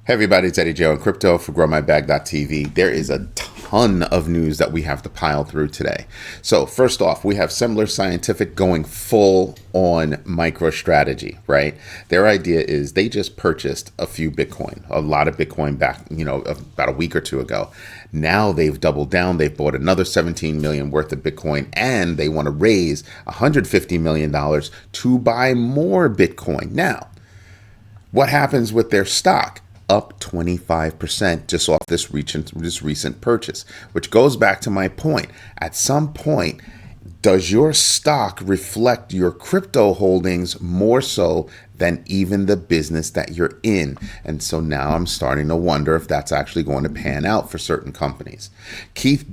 Hey everybody, it's Eddie Joe and Crypto for GrowMyBag.tv. There is a ton of news that we have to pile through today. So first off, we have Semler Scientific going full on MicroStrategy, right? Their idea is they just purchased a few Bitcoin, a lot of Bitcoin back, about a week or two ago. Now they've doubled down. They've bought another 17 million worth of Bitcoin, and they want to raise $150 million to buy more Bitcoin. Now, what happens with their stock? Up 25% just off this recent purchase, which goes back to my point. At some point, does your stock reflect your crypto holdings more so than even the business that you're in? And so now I'm starting to wonder if that's actually going to pan out for certain companies.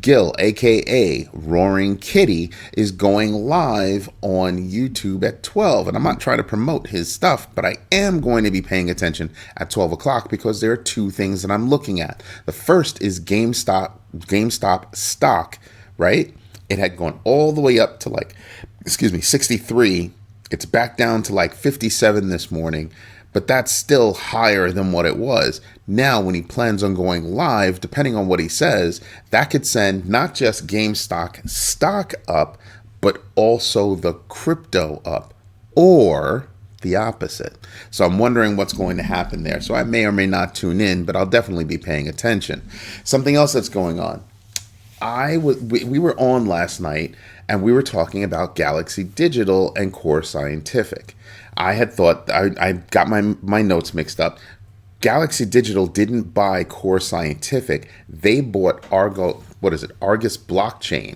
Gill, aka Roaring Kitty, is going live on YouTube at 12. And I'm not trying to promote his stuff, but I am going to be paying attention at 12 o'clock because there are two things that I'm looking at. The first is GameStop stock, right? It had gone all the way up to 63. It's back down to 57 this morning, but that's still higher than what it was. Now, when he plans on going live, depending on what he says, that could send not just GameStop stock up, but also the crypto up, or the opposite. So I'm wondering what's going to happen there. So I may or may not tune in, but I'll definitely be paying attention. Something else that's going on. We were on last night and we were talking about Galaxy Digital and Core Scientific. I had thought, I got my notes mixed up. Galaxy Digital didn't buy Core Scientific. They bought Argo Blockchain,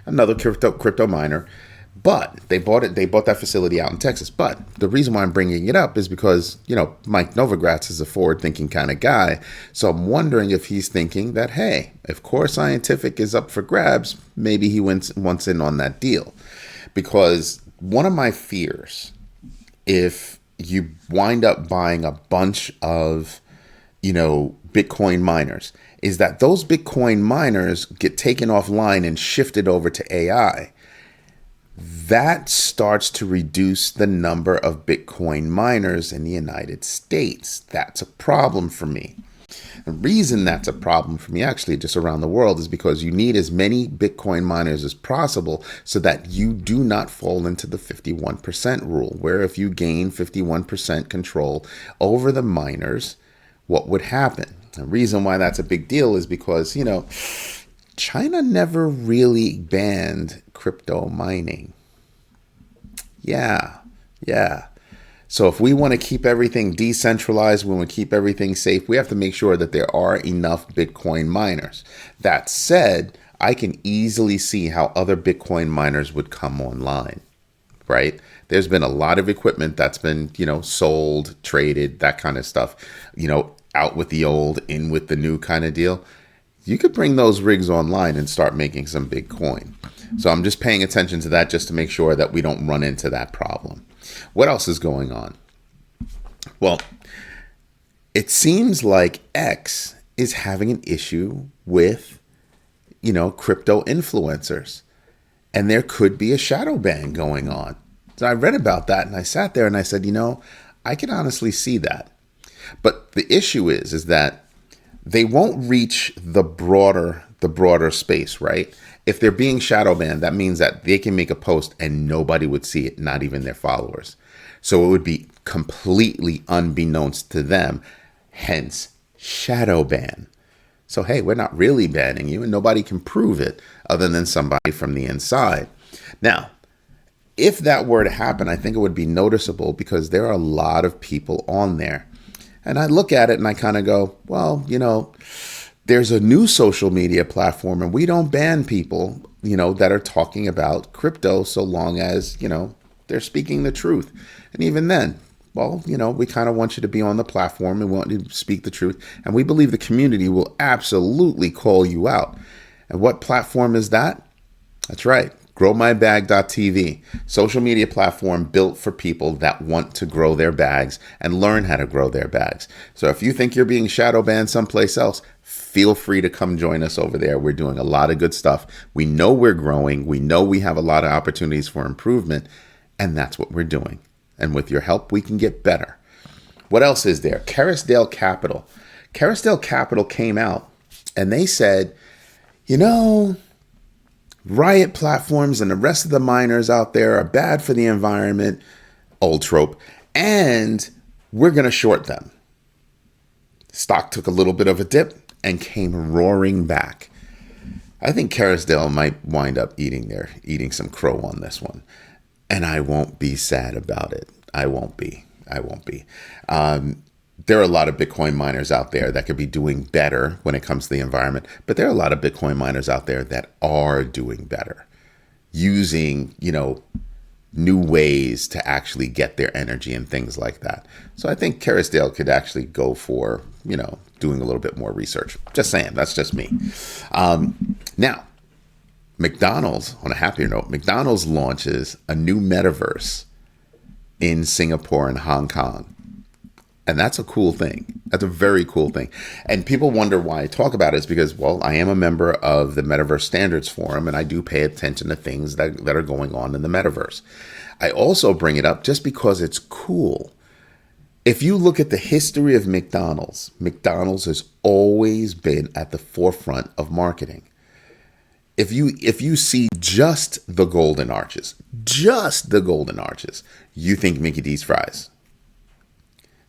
another crypto miner. But they bought that facility out in Texas. But the reason why I'm bringing it up is because, Mike Novogratz is a forward-thinking kind of guy. So I'm wondering if he's thinking that, hey, if Core Scientific is up for grabs, maybe he wants in on that deal. Because one of my fears, if you wind up buying a bunch of, Bitcoin miners, is that those Bitcoin miners get taken offline and shifted over to AI. That starts to reduce the number of Bitcoin miners in the United States. That's a problem for me. The reason that's a problem for me, actually, just around the world, is because you need as many Bitcoin miners as possible so that you do not fall into the 51% rule, where if you gain 51% control over the miners, what would happen? The reason why that's a big deal is because, China never really banned crypto mining. Yeah. So if we want to keep everything decentralized, we want to keep everything safe, we have to make sure that there are enough Bitcoin miners. That said, I can easily see how other Bitcoin miners would come online, right? There's been a lot of equipment that's been, sold, traded, that kind of stuff, out with the old, in with the new kind of deal. You could bring those rigs online and start making some big coin. So I'm just paying attention to that just to make sure that we don't run into that problem. What else is going on? Well, it seems like X is having an issue with, crypto influencers. And there could be a shadow ban going on. So I read about that and I sat there and I said, I can honestly see that. But the issue is that they won't reach the broader space, right? If they're being shadow banned, that means that they can make a post and nobody would see it, not even their followers. So it would be completely unbeknownst to them, hence shadow ban. So, hey, we're not really banning you and nobody can prove it other than somebody from the inside. Now, if that were to happen, I think it would be noticeable because there are a lot of people on there. And I look at it and I kind of go, well, there's a new social media platform and we don't ban people, that are talking about crypto so long as, they're speaking the truth. And even then, well, we kind of want you to be on the platform and want you to speak the truth. And we believe the community will absolutely call you out. And what platform is that? That's right. GrowMyBag.tv, social media platform built for people that want to grow their bags and learn how to grow their bags. So if you think you're being shadow banned someplace else, feel free to come join us over there. We're doing a lot of good stuff. We know we're growing. We know we have a lot of opportunities for improvement, and that's what we're doing. And with your help, we can get better. What else is there? Kerrisdale Capital. Kerrisdale Capital came out and they said, Riot platforms and the rest of the miners out there are bad for the environment, old trope, and we're going to short them. Stock took a little bit of a dip and came roaring back. I think Kerrisdale might wind up eating some crow on this one. And I won't be sad about it. I won't be. There are a lot of Bitcoin miners out there that could be doing better when it comes to the environment, but there are a lot of Bitcoin miners out there that are doing better, using, new ways to actually get their energy and things like that. So I think Kerrisdale could actually go for, doing a little bit more research. Just saying, that's just me. Now, McDonald's, on a happier note, McDonald's launches a new metaverse in Singapore and Hong Kong. And that's a cool thing. That's a very cool thing. And people wonder why I talk about it is because, well, I am a member of the Metaverse Standards Forum, and I do pay attention to things that are going on in the metaverse. I also bring it up just because it's cool. If you look at the history of McDonald's, McDonald's has always been at the forefront of marketing. If you see just the golden arches, you think Mickey D's fries.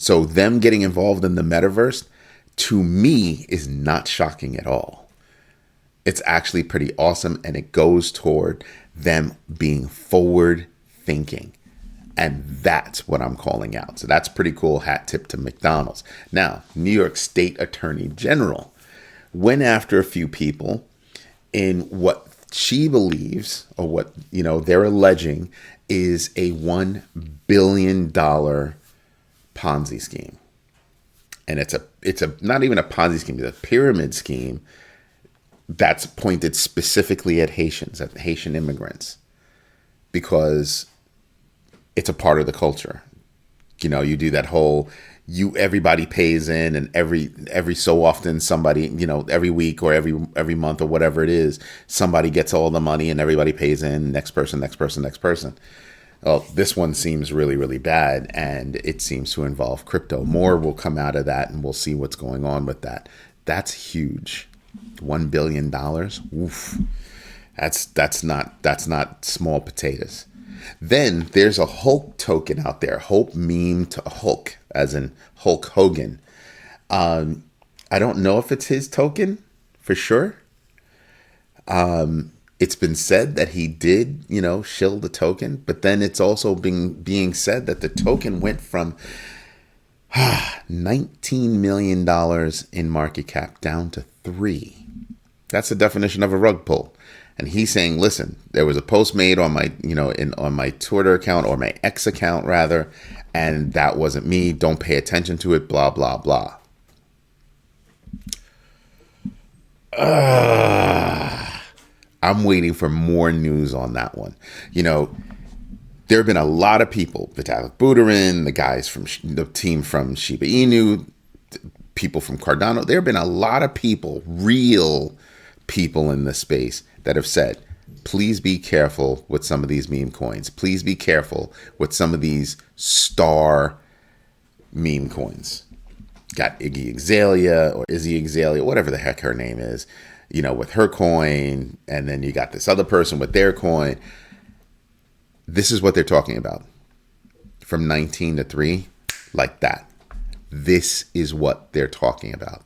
So them getting involved in the metaverse, to me, is not shocking at all. It's actually pretty awesome, and it goes toward them being forward thinking. And that's what I'm calling out. So that's pretty cool. Hat tip to McDonald's. Now, New York State Attorney General went after a few people in what she believes, or what they're alleging, is a $1 billion Ponzi scheme. And it's a not even a Ponzi scheme, it's a pyramid scheme that's pointed specifically at Haitians, at Haitian immigrants, because it's a part of the culture. You do that whole, everybody pays in, and every so often somebody, every week or every month or whatever it is, somebody gets all the money and everybody pays in, next person. Well, this one seems really, really bad, and it seems to involve crypto. More will come out of that, and we'll see what's going on with that. That's huge. $1 billion. Oof. That's not small potatoes. Then there's a Hulk token out there. Hope meme to Hulk, as in Hulk Hogan. I don't know if it's his token for sure. It's been said that he did, shill the token, but then it's also being said that the token went from $19 million in market cap down to $3 million. That's the definition of a rug pull. And he's saying, listen, there was a post made on my, on my Twitter account, or my X account rather, and that wasn't me. Don't pay attention to it, blah, blah, blah. I'm waiting for more news on that one. There have been a lot of people, Vitalik Buterin, the guys from the team from Shiba Inu, people from Cardano. There have been a lot of people, real people in this space, that have said, please be careful with some of these meme coins. Please be careful with some of these star meme coins. Got Iggy Azalea, or Izzy Azalea, whatever the heck her name is, with her coin, and then you got this other person with their coin. This is what they're talking about. From 19 to 3, like that. This is what they're talking about.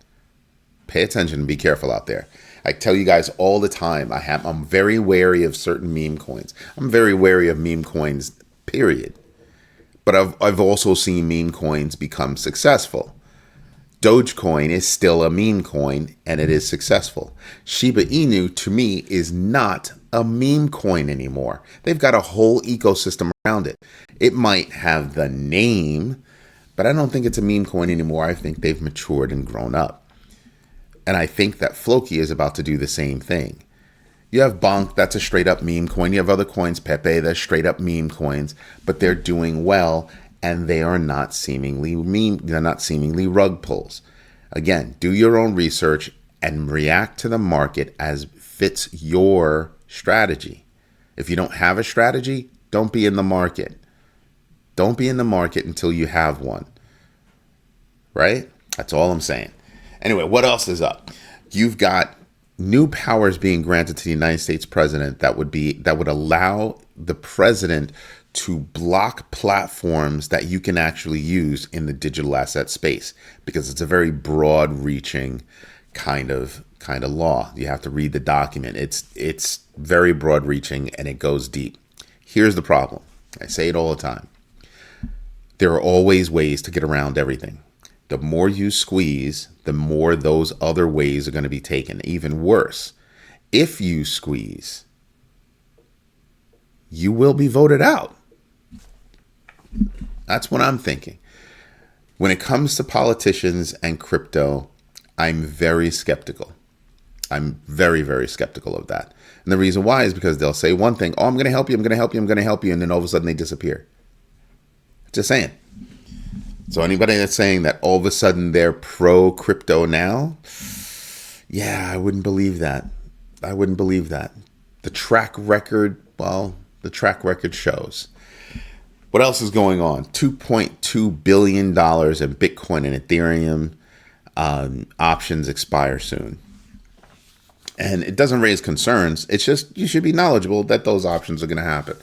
Pay attention and be careful out there. I tell you guys all the time, I'm very wary of certain meme coins. I'm very wary of meme coins, period. But I've also seen meme coins become successful. Dogecoin is still a meme coin, and it is successful. Shiba Inu, to me, is not a meme coin anymore. They've got a whole ecosystem around it. It might have the name, but I don't think it's a meme coin anymore. I think they've matured and grown up. And I think that Floki is about to do the same thing. You have Bonk, that's a straight up meme coin. You have other coins, Pepe, that's straight up meme coins, but they're doing well, and they are not seemingly meme. They're not seemingly rug pulls. Again, do your own research and react to the market as fits your strategy. If you don't have a strategy, don't be in the market. Don't be in the market until you have one. right? That's all I'm saying. Anyway, what else is up? You've got new powers being granted to the United States president that would allow the president to block platforms that you can actually use in the digital asset space, because it's a very broad reaching kind of law. You have to read the document. It's very broad reaching and it goes deep. Here's the problem. I say it all the time. There are always ways to get around everything. The more you squeeze, the more those other ways are going to be taken. Even worse, if you squeeze, you will be voted out. That's what I'm thinking. When it comes to politicians and crypto, I'm very skeptical. I'm very, very skeptical of that. And the reason why is because they'll say one thing, oh, I'm going to help you, I'm going to help you, I'm going to help you, and then all of a sudden they disappear. Just saying. So anybody that's saying that all of a sudden they're pro crypto now, yeah, I wouldn't believe that. I wouldn't believe that. The track record, well, the track record shows. What else is going on? $2.2 billion in Bitcoin and Ethereum options expire soon. And it doesn't raise concerns. It's just you should be knowledgeable that those options are going to happen.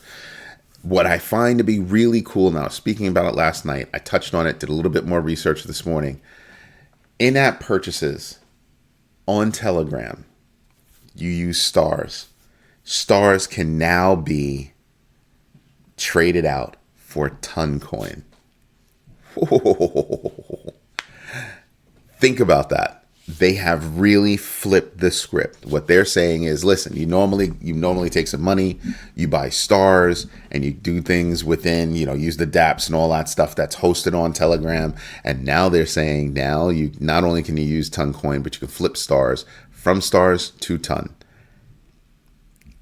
What I find to be really cool now, speaking about it last night, I touched on it, did a little bit more research this morning. In-app purchases on Telegram, you use stars. Stars can now be traded out for Toncoin. Think about that. They have really flipped the script. What they're saying is, listen, you normally take some money, you buy stars, and you do things within, use the dApps and all that stuff that's hosted on Telegram. And now they're saying now you not only can you use Toncoin, but you can flip stars from stars to Ton.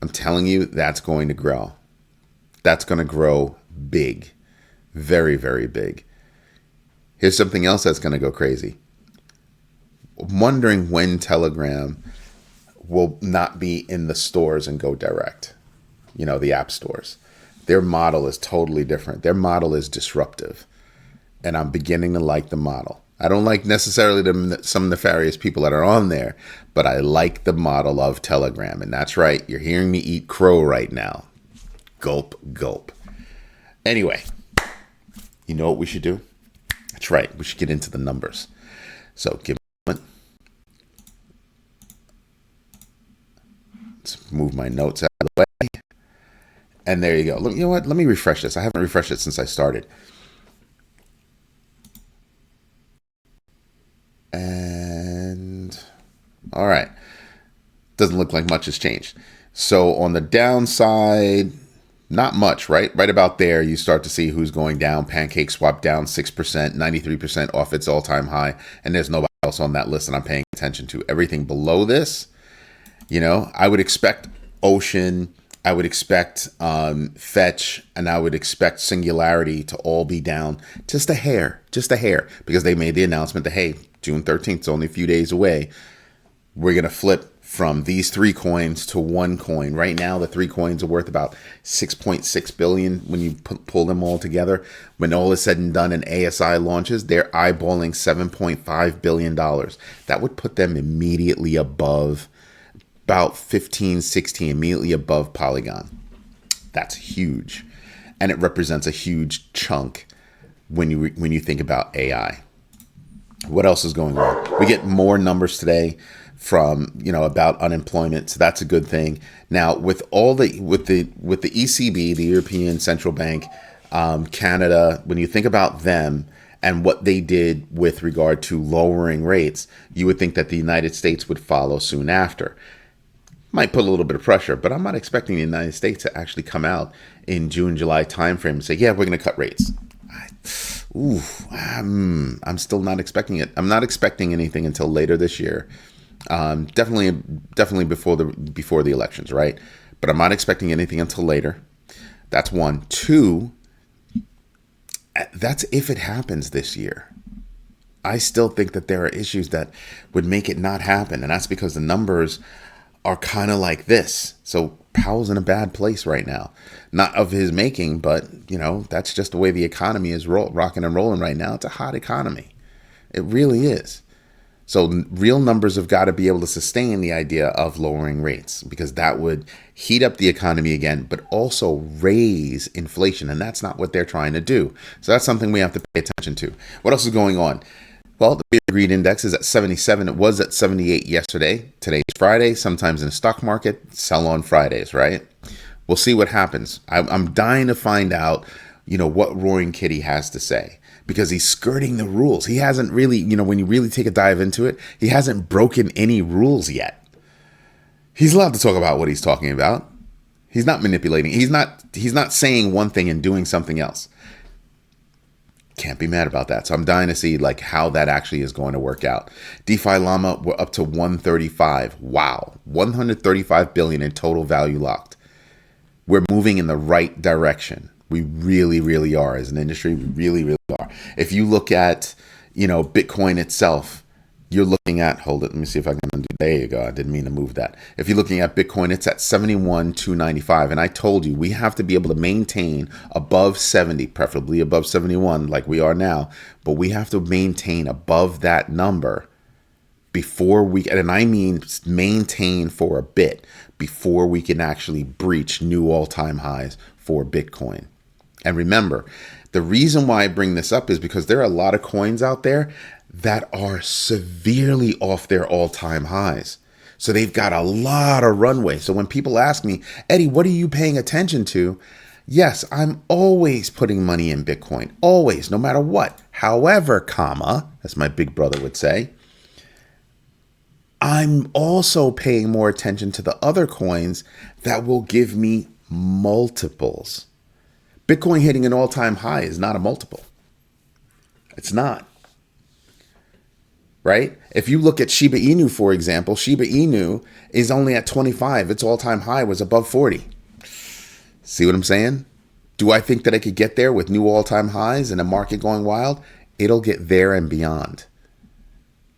I'm telling you, that's going to grow. That's going to grow big. Very, very big. Here's something else that's going to go crazy. I'm wondering when Telegram will not be in the stores and go direct. The app stores. Their model is totally different. Their model is disruptive. And I'm beginning to like the model. I don't like necessarily some nefarious people that are on there, but I like the model of Telegram. And that's right. You're hearing me eat crow right now. Gulp, gulp. Anyway, you know what we should do? That's right. We should get into the numbers. So give me a moment. Let's move my notes out of the way. And there you go. Look, you know what? Let me refresh this. I haven't refreshed it since I started. And all right. Doesn't look like much has changed. So on the downside, not much, right? Right about there, you start to see who's going down. Pancake Swap down 6%, 93% off its all-time high. And there's nobody else on that list that I'm paying attention to. Everything below this, I would expect Ocean, I would expect Fetch, and I would expect Singularity to all be down just a hair, because they made the announcement that, hey, June 13th is only a few days away. We're going to flip from these 3 coins to 1 coin. Right now, the 3 coins are worth about 6.6 billion when you pull them all together. When all is said and done and ASI launches, they're eyeballing $7.5 billion. That would put them immediately above about 15, 16, immediately above Polygon. That's huge. And it represents a huge chunk when you think about AI. What else is going on? We get more numbers today from about unemployment, so that's a good thing. Now with the ECB, the European Central Bank, Canada, when you think about them and what they did with regard to lowering rates, you would think that the United States would follow soon after. Might put a little bit of pressure, but I'm not expecting the United States to actually come out in June, July timeframe and say, yeah, we're going to cut rates. I'm still not expecting it. I'm not expecting anything until later this year. Definitely before the elections, right? But I'm not expecting anything until later. That's one. Two, that's if it happens this year. I still think that there are issues that would make it not happen, and that's because the numbers are kind of like this. So Powell's in a bad place right now. Not of his making, but that's just the way the economy is rocking and rolling right now. It's a hot economy. It really is. So real numbers have got to be able to sustain the idea of lowering rates, because that would heat up the economy again, but also raise inflation. And that's not what they're trying to do. So that's something we have to pay attention to. What else is going on? Well, the Fear Greed Index is at 77. It was at 78 yesterday. Today's Friday. Sometimes in the stock market, sell on Fridays, right? We'll see what happens. I'm dying to find out, what Roaring Kitty has to say, because he's skirting the rules. He hasn't really, when you really take a dive into it, he hasn't broken any rules yet. He's allowed to talk about what he's talking about. He's not manipulating. He's not saying one thing and doing something else. Can't be mad about that. So I'm dying to see how that actually is going to work out. DeFi Llama, we're up to 135. Wow. 135 billion in total value locked. We're moving in the right direction. We really, really are as an industry. We really, really are. If you look at, Bitcoin itself, you're looking at, hold it, let me see if I can undo. There you go. I didn't mean to move that. If you're looking at Bitcoin, it's at 71,295. And I told you, we have to be able to maintain above 70, preferably above 71 like we are now. But we have to maintain above that number before we, and I mean maintain for a bit, before we can actually breach new all-time highs for Bitcoin. And remember, the reason why I bring this up is because there are a lot of coins out there that are severely off their all-time highs. So they've got a lot of runway. So when people ask me, Eddie, what are you paying attention to? Yes, I'm always putting money in Bitcoin, always, no matter what. However, as my big brother would say, I'm also paying more attention to the other coins that will give me multiples. Bitcoin hitting an all-time high is not a multiple. It's not. Right? If you look at Shiba Inu, for example, Shiba Inu is only at 25. Its all-time high was above 40. See what I'm saying? Do I think that I could get there with new all-time highs and a market going wild? It'll get there and beyond.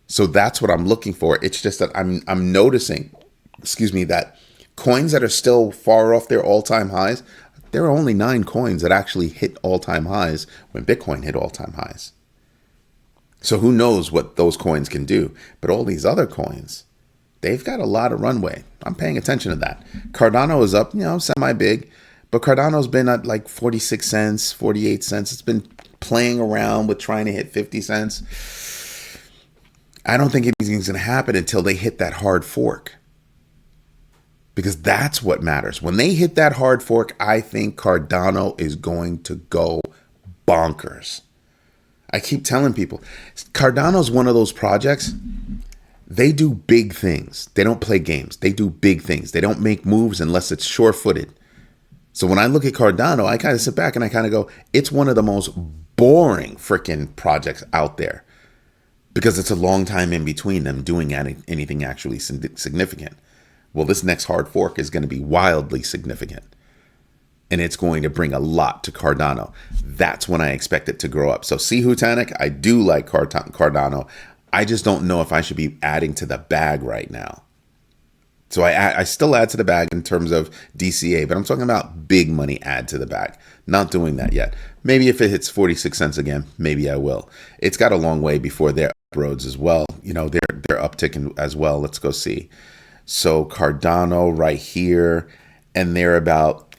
So that's what I'm looking for. It's just that I'm noticing, that coins that are still far off their all-time highs, there are only 9 coins that actually hit all-time highs when Bitcoin hit all-time highs. So who knows what those coins can do? But all these other coins, they've got a lot of runway. I'm paying attention to that. Cardano is up, semi-big, but Cardano's been at 46 cents, 48 cents. It's been playing around with trying to hit 50 cents. I don't think anything's going to happen until they hit that hard fork, because that's what matters. When they hit that hard fork, I think Cardano is going to go bonkers. I keep telling people, Cardano's one of those projects. They do big things. They don't play games. They do big things. They don't make moves unless it's sure-footed. So when I look at Cardano, I kind of sit back and I kind of go, it's one of the most boring freaking projects out there, because it's a long time in between them doing anything actually significant. Well, this next hard fork is going to be wildly significant. And it's going to bring a lot to Cardano. That's when I expect it to grow up. So see, Hutanik, I do like Cardano. I just don't know if I should be adding to the bag right now. So I still add to the bag in terms of DCA, but I'm talking about big money add to the bag. Not doing that yet. Maybe if it hits 46 cents again, maybe I will. It's got a long way before they're up roads as well. They're upticking as well. Let's go see. So Cardano right here, and they're about,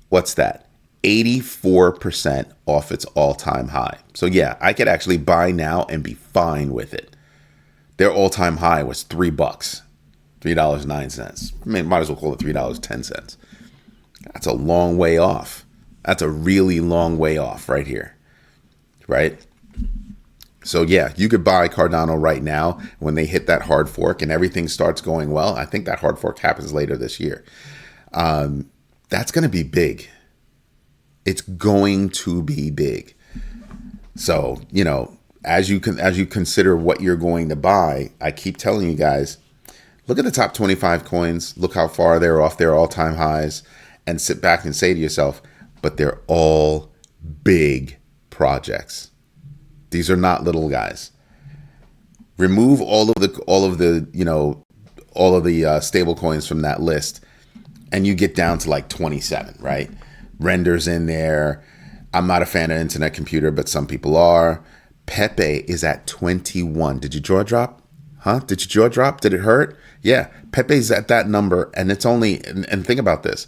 what's that? 84% off its all-time high. So yeah, I could actually buy now and be fine with it. Their all-time high was $3, $3.09. I mean, might as well call it $3.10. That's a long way off. That's a really long way off right here, right? So yeah, you could buy Cardano right now when they hit that hard fork and everything starts going well. I think that hard fork happens later this year. That's going to be big. It's going to be big. So, as you consider what you're going to buy, I keep telling you guys, look at the top 25 coins, look how far they're off their all-time highs, and sit back and say to yourself, but they're all big projects. These are not little guys. Remove all of the stable coins from that list, and you get down to like 27, right? Render's in there. I'm not a fan of Internet Computer, but some people are. Pepe is at 21. Did your jaw drop? Huh? Did your jaw drop? Did it hurt? Yeah. Pepe's at that number, and it's only, and think about this.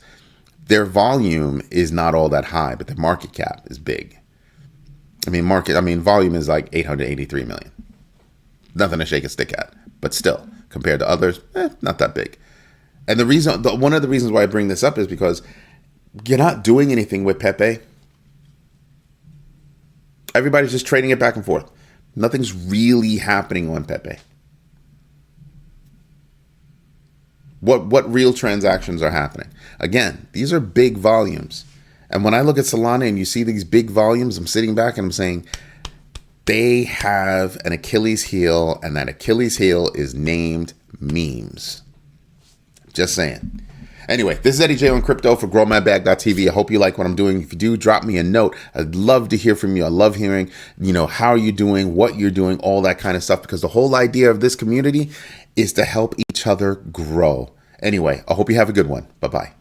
Their volume is not all that high, but their market cap is big. Volume is like 883 million. Nothing to shake a stick at, but still, compared to others, not that big. And one of the reasons why I bring this up is because you're not doing anything with Pepe. Everybody's just trading it back and forth. Nothing's really happening on Pepe. What real transactions are happening? Again, these are big volumes. And when I look at Solana and you see these big volumes, I'm sitting back and I'm saying, they have an Achilles heel, and that Achilles heel is named memes. Just saying. Anyway, this is Eddie J on crypto for growmybag.tv. I hope you like what I'm doing. If you do, drop me a note. I'd love to hear from you. I love hearing, how you're doing, what you're doing, all that kind of stuff, because the whole idea of this community is to help each other grow. Anyway, I hope you have a good one. Bye-bye.